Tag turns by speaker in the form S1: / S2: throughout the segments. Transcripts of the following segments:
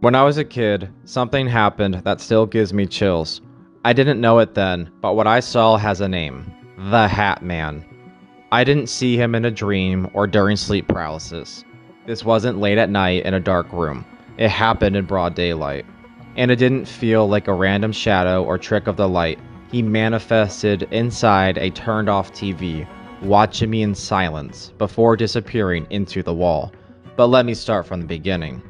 S1: When I was a kid, something happened that still gives me chills. I didn't know it then, but what I saw has a name. The Hatman. I didn't see him in a dream or during sleep paralysis. This wasn't late at night in a dark room. It happened in broad daylight. And it didn't feel like a random shadow or trick of the light. He manifested inside a turned-off TV, watching me in silence before disappearing into the wall. But let me start from the beginning.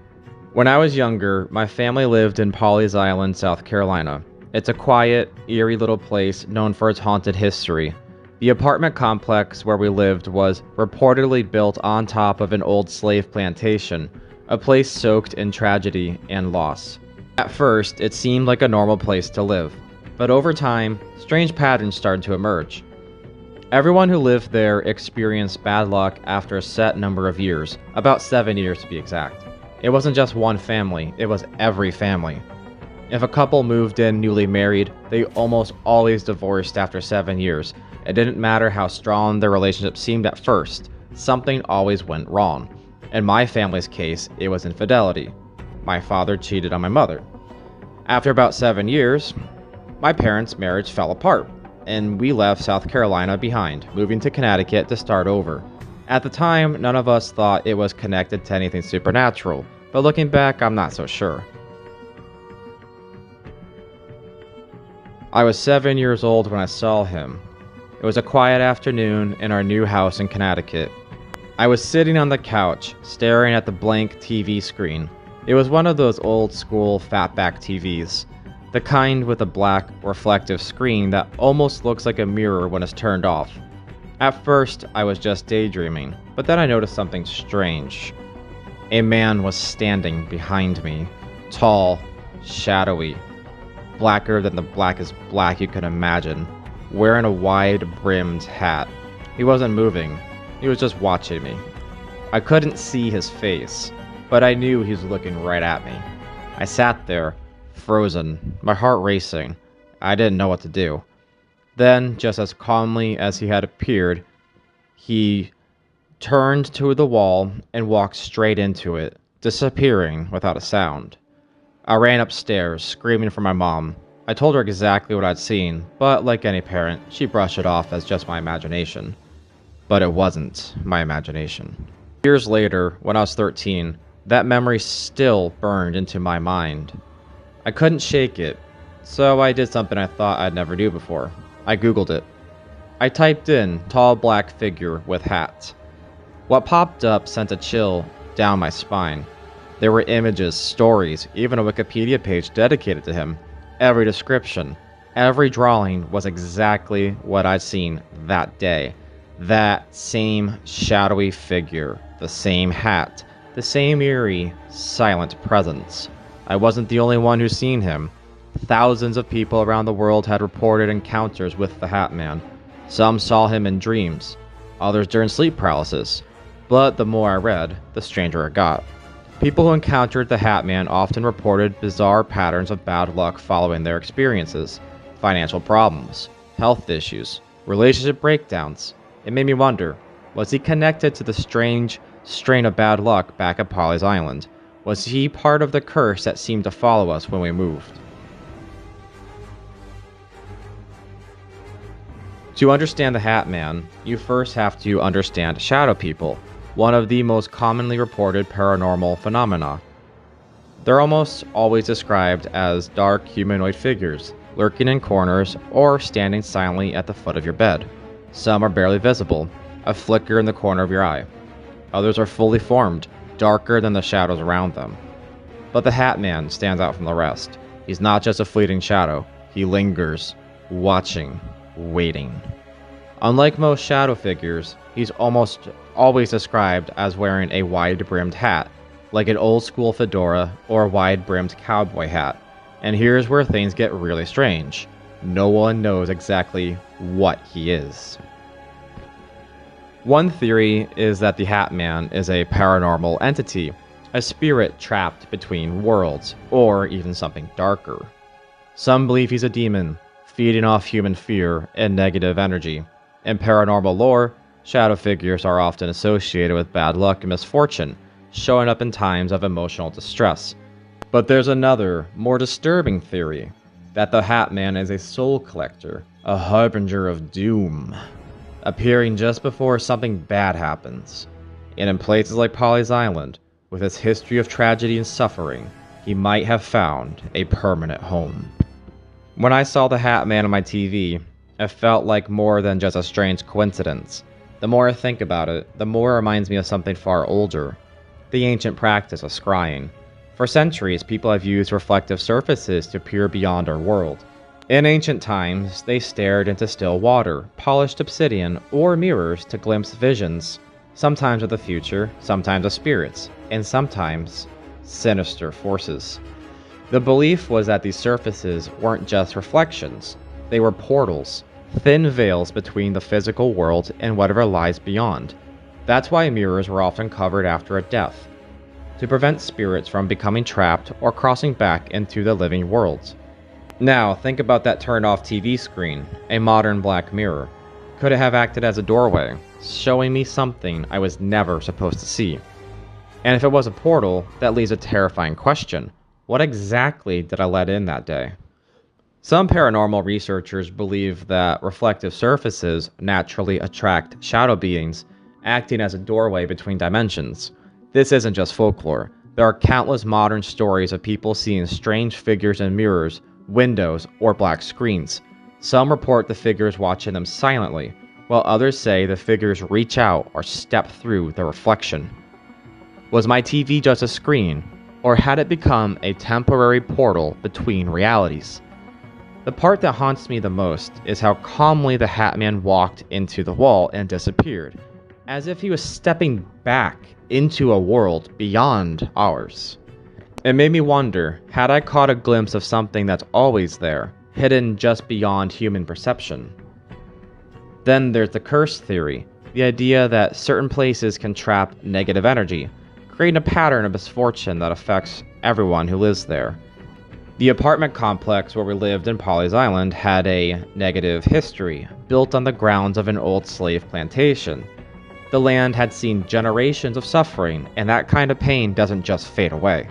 S1: When I was younger, my family lived in Pawley's Island, South Carolina. It's a quiet, eerie little place known for its haunted history. The apartment complex where we lived was reportedly built on top of an old slave plantation, a place soaked in tragedy and loss. At first, it seemed like a normal place to live, but over time, strange patterns started to emerge. Everyone who lived there experienced bad luck after a set number of years, about 7 years to be exact. It wasn't just one family, it was every family. If a couple moved in newly married, they almost always divorced after 7 years. It didn't matter how strong their relationship seemed at first, something always went wrong. In my family's case, it was infidelity. My father cheated on my mother. After about 7 years, my parents' marriage fell apart, and we left South Carolina behind, moving to Connecticut to start over. At the time, none of us thought it was connected to anything supernatural, but looking back, I'm not so sure. I was 7 years old when I saw him. It was a quiet afternoon in our new house in Connecticut. I was sitting on the couch, staring at the blank TV screen. It was one of those old-school fatback TVs, the kind with a black, reflective screen that almost looks like a mirror when it's turned off. At first, I was just daydreaming, but then I noticed something strange. A man was standing behind me, tall, shadowy, blacker than the blackest black you could imagine, wearing a wide-brimmed hat. He wasn't moving, he was just watching me. I couldn't see his face, but I knew he was looking right at me. I sat there, frozen, my heart racing. I didn't know what to do. Then, just as calmly as he had appeared, he turned to the wall and walked straight into it, disappearing without a sound. I ran upstairs, screaming for my mom. I told her exactly what I'd seen, but like any parent, she brushed it off as just my imagination. But it wasn't my imagination. Years later, when I was 13, that memory still burned into my mind. I couldn't shake it, so I did something I thought I'd never do before. I googled it. I typed in tall black figure with hat. What popped up sent a chill down my spine. There were images, stories, even a Wikipedia page dedicated to him. Every description, every drawing was exactly what I'd seen that day. That same shadowy figure, the same hat, the same eerie, silent presence. I wasn't the only one who's seen him. Thousands of people around the world had reported encounters with the Hatman. Some saw him in dreams, others during sleep paralysis. But the more I read, the stranger it got. People who encountered the Hatman often reported bizarre patterns of bad luck following their experiences, financial problems, health issues, relationship breakdowns. It made me wonder, was he connected to the strange strain of bad luck back at Pawley's Island? Was he part of the curse that seemed to follow us when we moved? To understand the Hatman, you first have to understand shadow people, one of the most commonly reported paranormal phenomena. They're almost always described as dark humanoid figures, lurking in corners or standing silently at the foot of your bed. Some are barely visible, a flicker in the corner of your eye. Others are fully formed, darker than the shadows around them. But the Hatman stands out from the rest. He's not just a fleeting shadow, he lingers, watching, waiting. Unlike most shadow figures, he's almost always described as wearing a wide-brimmed hat, like an old-school fedora or a wide-brimmed cowboy hat. And here's where things get really strange. No one knows exactly what he is. One theory is that the Hatman is a paranormal entity, a spirit trapped between worlds, or even something darker. Some believe he's a demon, feeding off human fear and negative energy. In paranormal lore, shadow figures are often associated with bad luck and misfortune, showing up in times of emotional distress. But there's another, more disturbing theory, that the Hatman is a soul collector, a harbinger of doom, appearing just before something bad happens. And in places like Pawley's Island, with its history of tragedy and suffering, he might have found a permanent home. When I saw the Hatman on my TV, it felt like more than just a strange coincidence. The more I think about it, the more it reminds me of something far older, the ancient practice of scrying. For centuries, people have used reflective surfaces to peer beyond our world. In ancient times, they stared into still water, polished obsidian, or mirrors to glimpse visions, sometimes of the future, sometimes of spirits, and sometimes sinister forces. The belief was that these surfaces weren't just reflections, they were portals, thin veils between the physical world and whatever lies beyond. That's why mirrors were often covered after a death, to prevent spirits from becoming trapped or crossing back into the living world. Now, think about that turned-off TV screen, a modern black mirror. Could it have acted as a doorway, showing me something I was never supposed to see? And if it was a portal, that leaves a terrifying question. What exactly did I let in that day? Some paranormal researchers believe that reflective surfaces naturally attract shadow beings, acting as a doorway between dimensions. This isn't just folklore. There are countless modern stories of people seeing strange figures in mirrors, windows, or black screens. Some report the figures watching them silently, while others say the figures reach out or step through the reflection. Was my TV just a screen, or had it become a temporary portal between realities? The part that haunts me the most is how calmly the Hatman walked into the wall and disappeared, as if he was stepping back into a world beyond ours. It made me wonder, had I caught a glimpse of something that's always there, hidden just beyond human perception? Then there's the curse theory, the idea that certain places can trap negative energy, creating a pattern of misfortune that affects everyone who lives there. The apartment complex where we lived in Pawley's Island had a negative history, built on the grounds of an old slave plantation. The land had seen generations of suffering, and that kind of pain doesn't just fade away.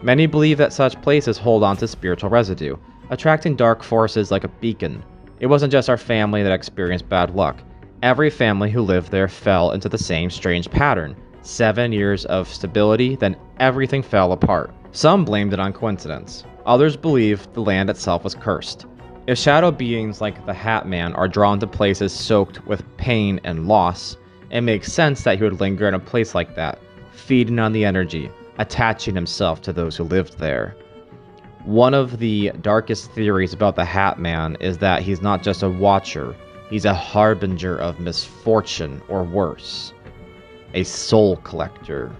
S1: Many believe that such places hold on to spiritual residue, attracting dark forces like a beacon. It wasn't just our family that experienced bad luck. Every family who lived there fell into the same strange pattern. 7 years of stability, then everything fell apart. Some blamed it on coincidence. Others believed the land itself was cursed. If shadow beings like the Hatman are drawn to places soaked with pain and loss, it makes sense that he would linger in a place like that, feeding on the energy, attaching himself to those who lived there. One of the darkest theories about the Hatman is that he's not just a watcher, he's a harbinger of misfortune or worse. A soul collector.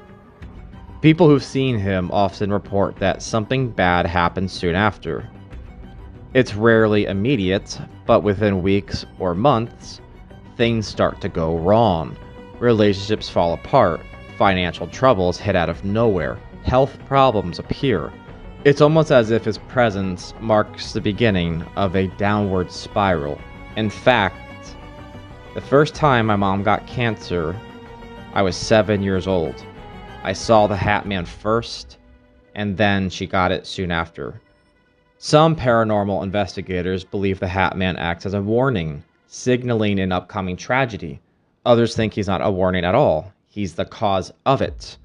S1: People who've seen him often report that something bad happens soon after. It's rarely immediate, but within weeks or months, things start to go wrong. Relationships fall apart, financial troubles hit out of nowhere, health problems appear. It's almost as if his presence marks the beginning of a downward spiral. In fact, the first time my mom got cancer, I was 7 years old. I saw the Hatman first, and then she got it soon after. Some paranormal investigators believe the Hatman acts as a warning, signaling an upcoming tragedy. Others think he's not a warning at all. He's the cause of it.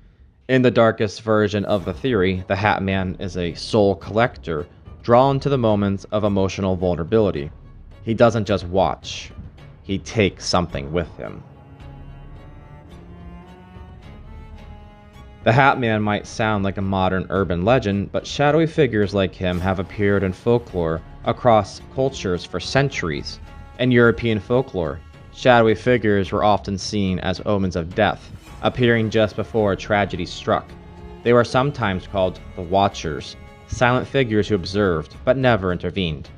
S1: In the darkest version of the theory, the Hatman is a soul collector, drawn to the moments of emotional vulnerability. He doesn't just watch. He takes something with him. The Hatman might sound like a modern urban legend, but shadowy figures like him have appeared in folklore across cultures for centuries. In European folklore, shadowy figures were often seen as omens of death, appearing just before a tragedy struck. They were sometimes called the Watchers, silent figures who observed but never intervened.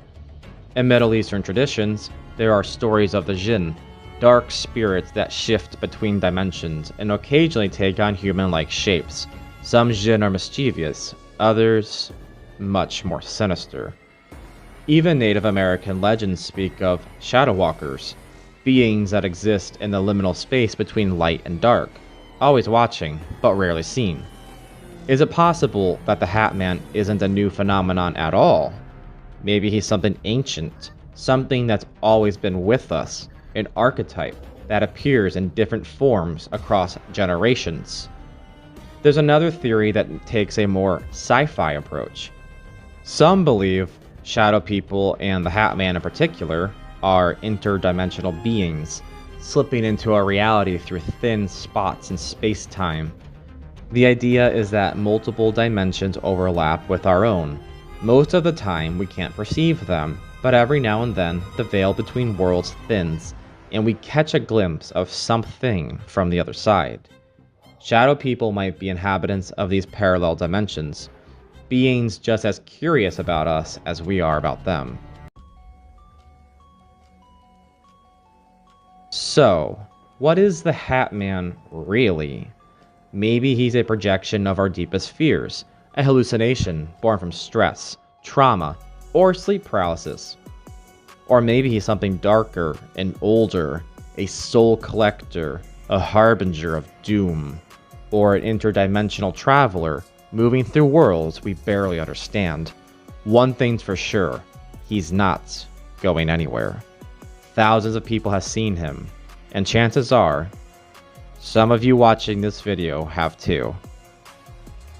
S1: In Middle Eastern traditions, there are stories of the jinn, dark spirits that shift between dimensions and occasionally take on human-like shapes. Some jinn are mischievous, others much more sinister. Even Native American legends speak of shadow walkers, beings that exist in the liminal space between light and dark, always watching, but rarely seen. Is it possible that the Hatman isn't a new phenomenon at all? Maybe he's something ancient, something that's always been with us, an archetype that appears in different forms across generations. There's another theory that takes a more sci-fi approach. Some believe shadow people, and the Hatman in particular, are interdimensional beings, slipping into our reality through thin spots in space-time. The idea is that multiple dimensions overlap with our own. Most of the time we can't perceive them, but every now and then the veil between worlds thins, and we catch a glimpse of something from the other side. Shadow people might be inhabitants of these parallel dimensions, beings just as curious about us as we are about them. So, what is the Hatman really? Maybe he's a projection of our deepest fears, a hallucination born from stress, trauma, or sleep paralysis. Or maybe he's something darker and older, a soul collector, a harbinger of doom, or an interdimensional traveler moving through worlds we barely understand. One thing's for sure, he's not going anywhere. Thousands of people have seen him, and chances are, some of you watching this video have too.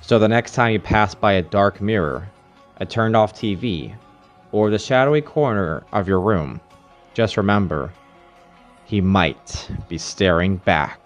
S1: So the next time you pass by a dark mirror, a turned off TV, or the shadowy corner of your room, just remember, he might be staring back.